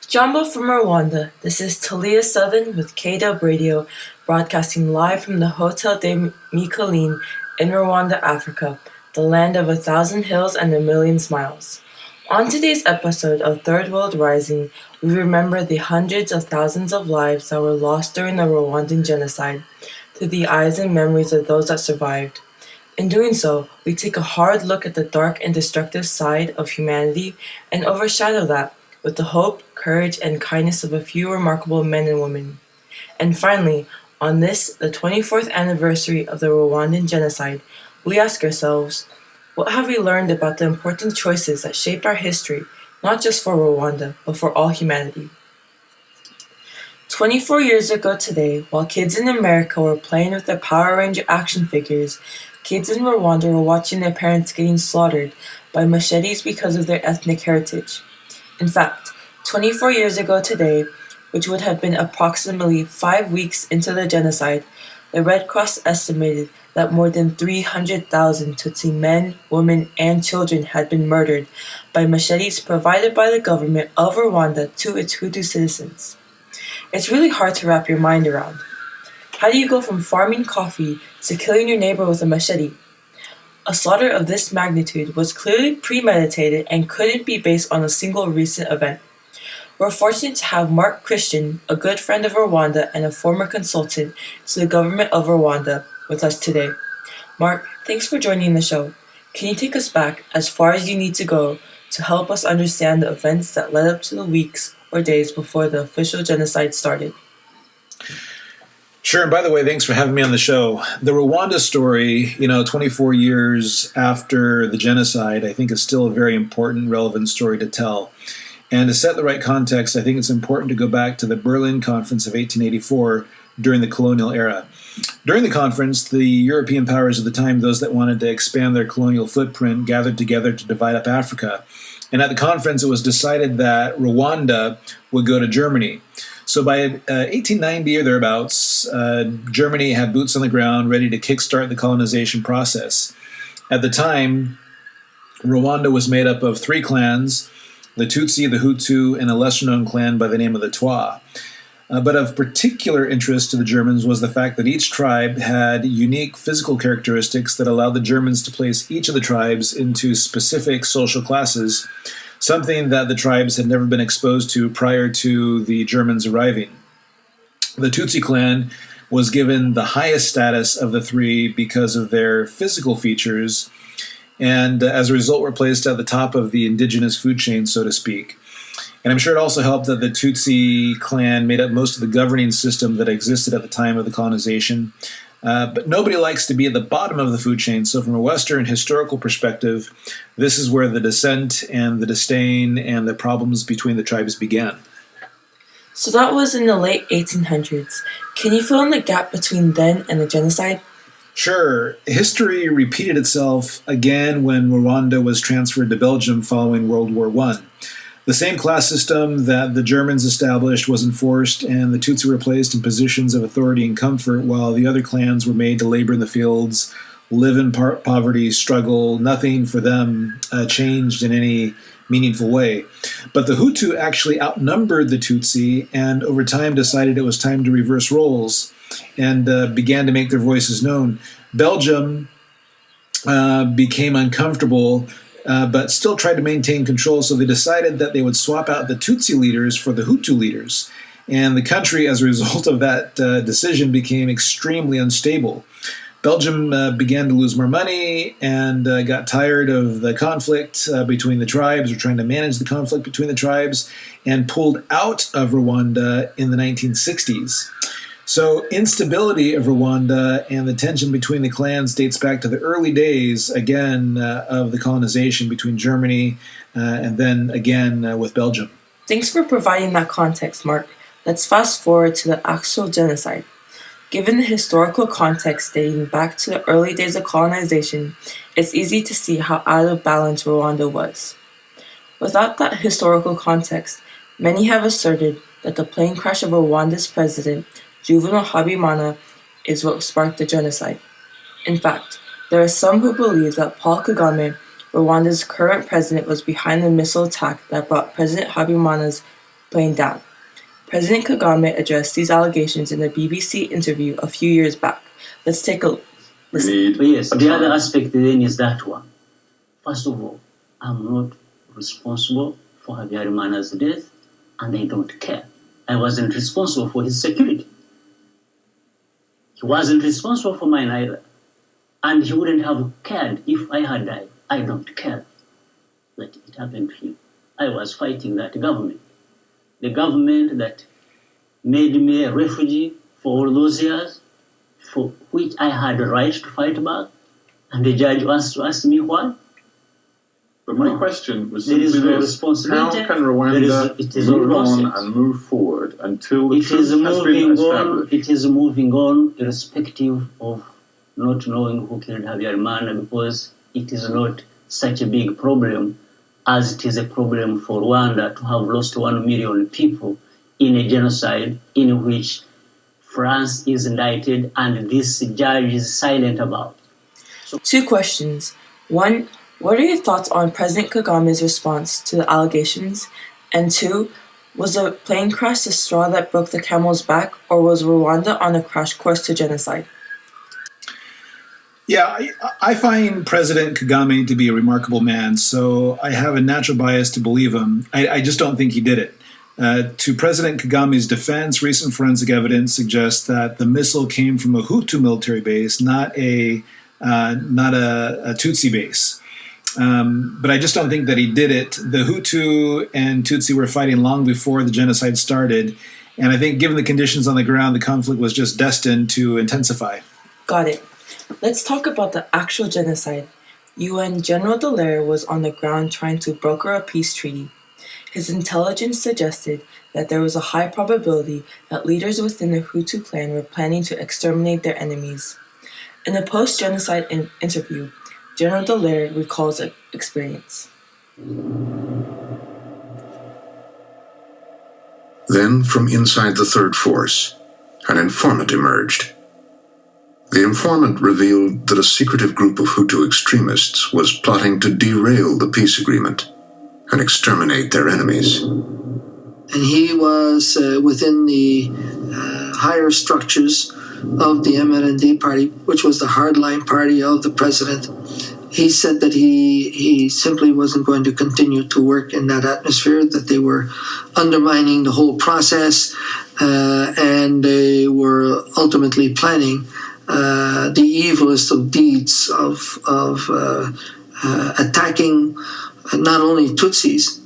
Jumbo from Rwanda, this is Talia Southern with KW Radio, broadcasting live from the Hotel de Mikoline in Rwanda, Africa, the land of 1,000 hills and 1,000,000 smiles. On today's episode of Third World Rising, we remember the hundreds of thousands of lives that were lost during the Rwandan genocide, through the eyes and memories of those that survived. In doing so, we take a hard look at the dark and destructive side of humanity and overshadow that with the hope, courage, and kindness of a few remarkable men and women. And finally, on this, the 24th anniversary of the Rwandan genocide, we ask ourselves, what have we learned about the important choices that shaped our history, not just for Rwanda, but for all humanity? 24 years ago today, while kids in America were playing with their Power Ranger action figures, kids in Rwanda were watching their parents getting slaughtered by machetes because of their ethnic heritage. In fact, 24 years ago today, which would have been approximately 5 weeks into the genocide, the Red Cross estimated that more than 300,000 Tutsi men, women, and children had been murdered by machetes provided by the government of Rwanda to its Hutu citizens. It's really hard to wrap your mind around. How do you go from farming coffee to killing your neighbor with a machete? A slaughter of this magnitude was clearly premeditated and couldn't be based on a single recent event. We're fortunate to have Mark Christian, a good friend of Rwanda and a former consultant to the government of Rwanda, with us today. Mark, thanks for joining the show. Can you take us back as far as you need to go to help us understand the events that led up to the weeks or days before the official genocide started? Sure, and by the way, thanks for having me on the show. The Rwanda story, 24 years after the genocide, I think is still a very important, relevant story to tell. And to set the right context, I think it's important to go back to the Berlin Conference of 1884 during the colonial era. During the conference, the European powers of the time, those that wanted to expand their colonial footprint, gathered together to divide up Africa. And at the conference, it was decided that Rwanda would go to Germany. So by 1890 or thereabouts, Germany had boots on the ground ready to kickstart the colonization process. At the time, Rwanda was made up of 3 clans, the Tutsi, the Hutu, and a lesser-known clan by the name of the Twa. But of particular interest to the Germans was the fact that each tribe had unique physical characteristics that allowed the Germans to place each of the tribes into specific social classes, something that the tribes had never been exposed to prior to the Germans arriving. The Tutsi clan was given the highest status of the 3 because of their physical features, and as a result were placed at the top of the indigenous food chain, so to speak. And I'm sure it also helped that the Tutsi clan made up most of the governing system that existed at the time of the colonization. But nobody likes to be at the bottom of the food chain, so from a Western historical perspective, this is where the dissent and the disdain and the problems between the tribes began. So that was in the late 1800s. Can you fill in the gap between then and the genocide? Sure. History repeated itself again when Rwanda was transferred to Belgium following World War I. The same class system that the Germans established was enforced, and the Tutsi were placed in positions of authority and comfort, while the other clans were made to labor in the fields, live in poverty, struggle. Nothing for them changed in any meaningful way. But the Hutu actually outnumbered the Tutsi, and over time decided it was time to reverse roles, and began to make their voices known. Belgium became uncomfortable, but still tried to maintain control, so they decided that they would swap out the Tutsi leaders for the Hutu leaders. And the country, as a result of that decision, became extremely unstable. Belgium began to lose more money and got tired of the conflict between the tribes, or trying to manage the conflict between the tribes, and pulled out of Rwanda in the 1960s. So instability of Rwanda and the tension between the clans dates back to the early days, again, of the colonization between Germany and then again with Belgium. Thanks for providing that context, Mark. Let's fast forward to the actual genocide. Given the historical context dating back to the early days of colonization, it's easy to see how out of balance Rwanda was. Without that historical context, many have asserted that the plane crash of Rwanda's president, Juvenal Habimana, is what sparked the genocide. In fact, there are some who believe that Paul Kagame, Rwanda's current president, was behind the missile attack that brought President Habimana's playing down. President Kagame addressed these allegations in a BBC interview a few years back. Let's take a listen. Yes, the other aspect then is that one. First of all, I'm not responsible for Habyarimana's death, and I don't care. I wasn't responsible for his security. He wasn't responsible for mine either. And he wouldn't have cared if I had died. I don't care that it happened to him. I was fighting that government. The government that made me a refugee for all those years, for which I had a right to fight back, and the judge wants to ask me why. But my question was There is simply no this: responsibility. how can Rwanda move on and move forward until the truth has been established? It is moving on irrespective of not knowing who killed Habyarimana, because it is not such a big problem as it is a problem for Rwanda to have lost 1 million people in a genocide in which France is indicted and this judge is silent about. Two questions. One, what are your thoughts on President Kagame's response to the allegations? And two, was the plane crash the straw that broke the camel's back, or was Rwanda on a crash course to genocide? Yeah, I find President Kagame to be a remarkable man, so I have a natural bias to believe him. I just don't think he did it. To President Kagame's defense, recent forensic evidence suggests that the missile came from a Hutu military base, not a Tutsi base. But I just don't think that he did it. The Hutu and Tutsi were fighting long before the genocide started, and I think given the conditions on the ground, the conflict was just destined to intensify. Got it. Let's talk about the actual genocide. UN General Dallaire was on the ground trying to broker a peace treaty. His intelligence suggested that there was a high probability that leaders within the Hutu clan were planning to exterminate their enemies. In a post-genocide interview, General Dallaire recalls the experience. Then, from inside the Third Force, an informant emerged. The informant revealed that a secretive group of Hutu extremists was plotting to derail the peace agreement and exterminate their enemies. And he was within the higher structures of the MND party, which was the hardline party of the president. He said that he simply wasn't going to continue to work in that atmosphere, that they were undermining the whole process, and they were ultimately planning the evilest of deeds of attacking not only Tutsis,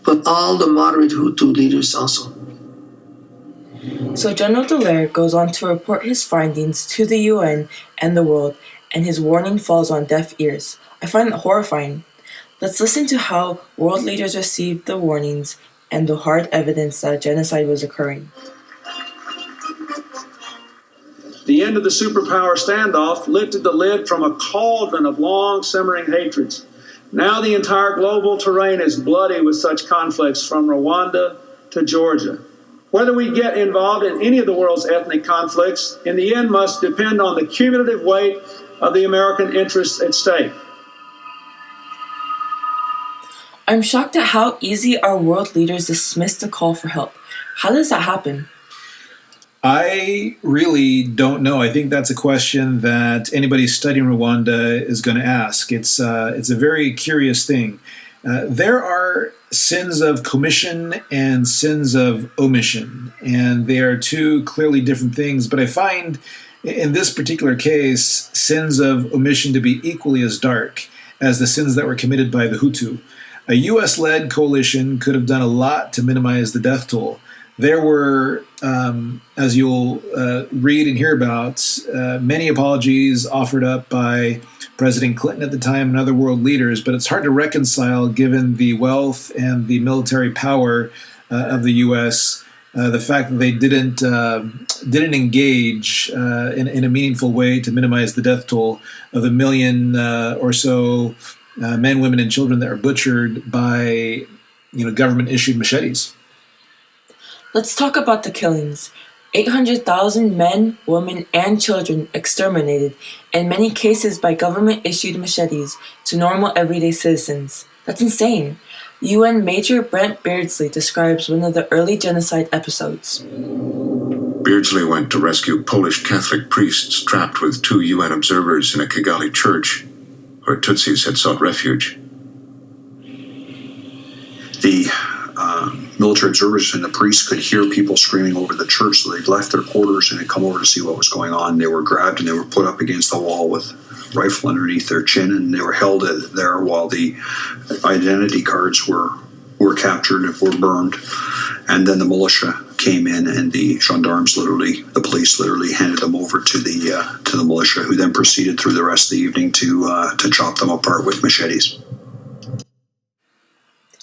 but all the moderate Hutu leaders also. So General Dallaire goes on to report his findings to the UN and the world, and his warning falls on deaf ears. I find it horrifying. Let's listen to how world leaders received the warnings and the hard evidence that genocide was occurring. The end of the superpower standoff lifted the lid from a cauldron of long simmering hatreds. Now the entire global terrain is bloody with such conflicts, from Rwanda to Georgia. Whether we get involved in any of the world's ethnic conflicts, in the end must depend on the cumulative weight of the American interests at stake. I'm shocked at how easy our world leaders dismiss the call for help. How does that happen? I really don't know. I think that's a question that anybody studying Rwanda is going to ask. It's a very curious thing. There are sins of commission and sins of omission, and they are two clearly different things. But I find in this particular case, sins of omission to be equally as dark as the sins that were committed by the Hutu. A U.S.-led coalition could have done a lot to minimize the death toll. There were, as you'll read and hear about, many apologies offered up by President Clinton at the time and other world leaders, but it's hard to reconcile given the wealth and the military power of the U.S., the fact that they didn't engage in a meaningful way to minimize the death toll of the million or so men, women, and children that are butchered by government-issued machetes. Let's talk about the killings. 800,000 men, women, and children exterminated, in many cases by government-issued machetes, to normal everyday citizens. That's insane. UN Major Brent Beardsley describes one of the early genocide episodes. Beardsley went to rescue Polish Catholic priests trapped with 2 UN observers in a Kigali church, where Tutsis had sought refuge. The military observers and the priests could hear people screaming over the church, so they left their quarters and had come over to see what was going on. They were grabbed and they were put up against the wall with a rifle underneath their chin, and they were held there while the identity cards were captured, were burned, and then the militia came in, and the gendarmes the police literally handed them over to the militia, who then proceeded through the rest of the evening to chop them apart with machetes.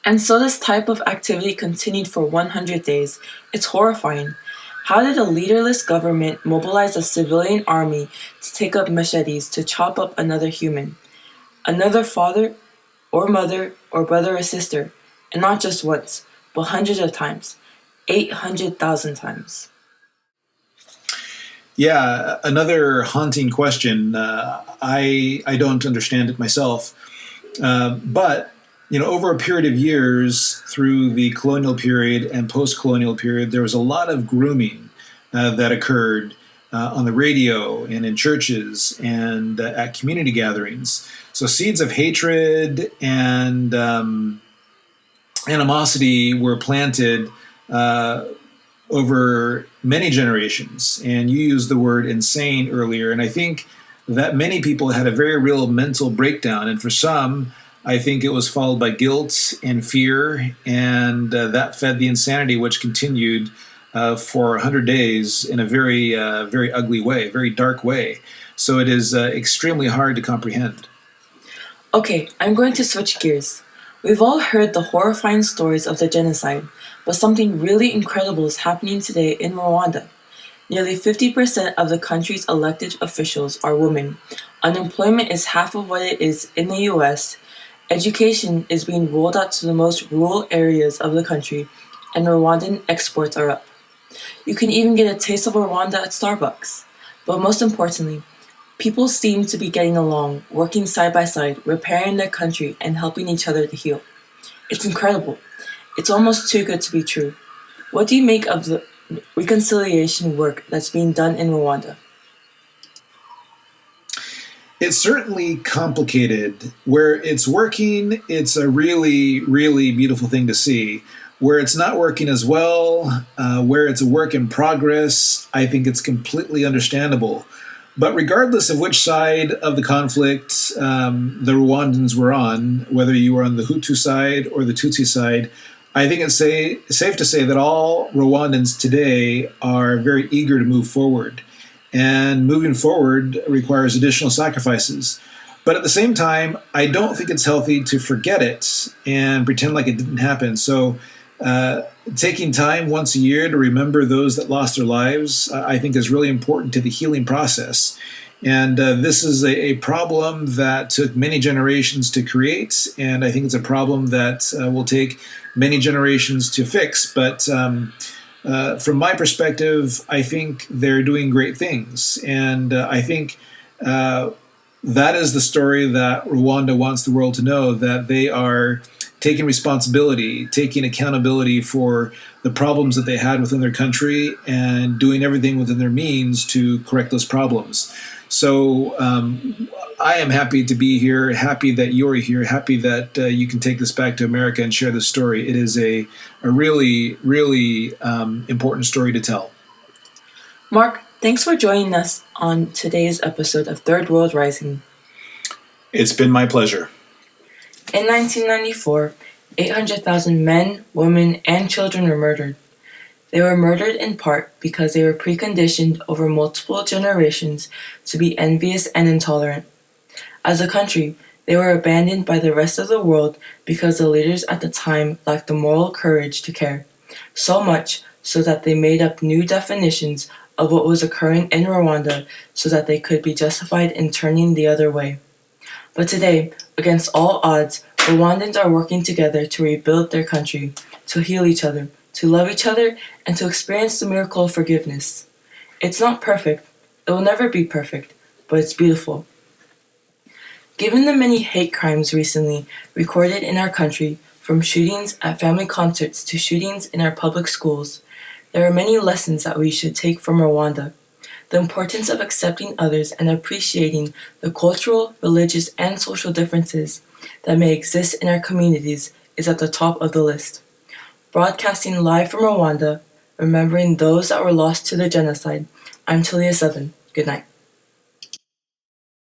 And so this type of activity continued for 100 days. It's horrifying. How did a leaderless government mobilize a civilian army to take up machetes to chop up another human, another father or mother or brother or sister, and not just once, but hundreds of times, 800,000 times? Yeah, another haunting question. I don't understand it myself, but over a period of years, through the colonial period and post-colonial period, there was a lot of grooming that occurred on the radio and in churches and at community gatherings. So seeds of hatred and animosity were planted over many generations. And you used the word insane earlier, and I think that many people had a very real mental breakdown, and for some, I think it was followed by guilt and fear, and that fed the insanity, which continued for 100 days in a very, very ugly way, very dark way. So it is extremely hard to comprehend. Okay, I'm going to switch gears. We've all heard the horrifying stories of the genocide, but something really incredible is happening today in Rwanda. Nearly 50% of the country's elected officials are women. Unemployment is half of what it is in the US. Education is being rolled out to the most rural areas of the country, and Rwandan exports are up. You can even get a taste of Rwanda at Starbucks. But most importantly, people seem to be getting along, working side by side, repairing their country, and helping each other to heal. It's incredible. It's almost too good to be true. What do you make of the reconciliation work that's being done in Rwanda? It's certainly complicated. Where it's working, it's a really, really beautiful thing to see. Where it's not working as well, where it's a work in progress, I think it's completely understandable. But regardless of which side of the conflict the Rwandans were on, whether you were on the Hutu side or the Tutsi side, I think it's safe to say that all Rwandans today are very eager to move forward. And moving forward requires additional sacrifices. But at the same time, I don't think it's healthy to forget it and pretend like it didn't happen. So taking time once a year to remember those that lost their lives, I think is really important to the healing process. And this is a problem that took many generations to create, and I think it's a problem that will take many generations to fix. But from my perspective, I think they're doing great things. And I think that is the story that Rwanda wants the world to know, that they are taking responsibility, taking accountability for the problems that they had within their country and doing everything within their means to correct those problems. So I am happy to be here, happy that you're here, happy that you can take this back to America and share this story. It is a really, really important story to tell. Mark, thanks for joining us on today's episode of Third World Rising. It's been my pleasure. In 1994, 800,000 men, women, and children were murdered. They were murdered in part because they were preconditioned over multiple generations to be envious and intolerant. As a country, they were abandoned by the rest of the world because the leaders at the time lacked the moral courage to care. So much so that they made up new definitions of what was occurring in Rwanda so that they could be justified in turning the other way. But today, against all odds, Rwandans are working together to rebuild their country, to heal each other, to love each other, and to experience the miracle of forgiveness. It's not perfect, it will never be perfect, but it's beautiful. Given the many hate crimes recently recorded in our country, From shootings at family concerts to shootings in our public schools, there are many lessons that we should take from Rwanda. The importance of accepting others and appreciating the cultural, religious, and social differences that may exist in our communities is at the top of the list. Broadcasting live from Rwanda, remembering those that were lost to the genocide, I'm Talia Southern. Good night.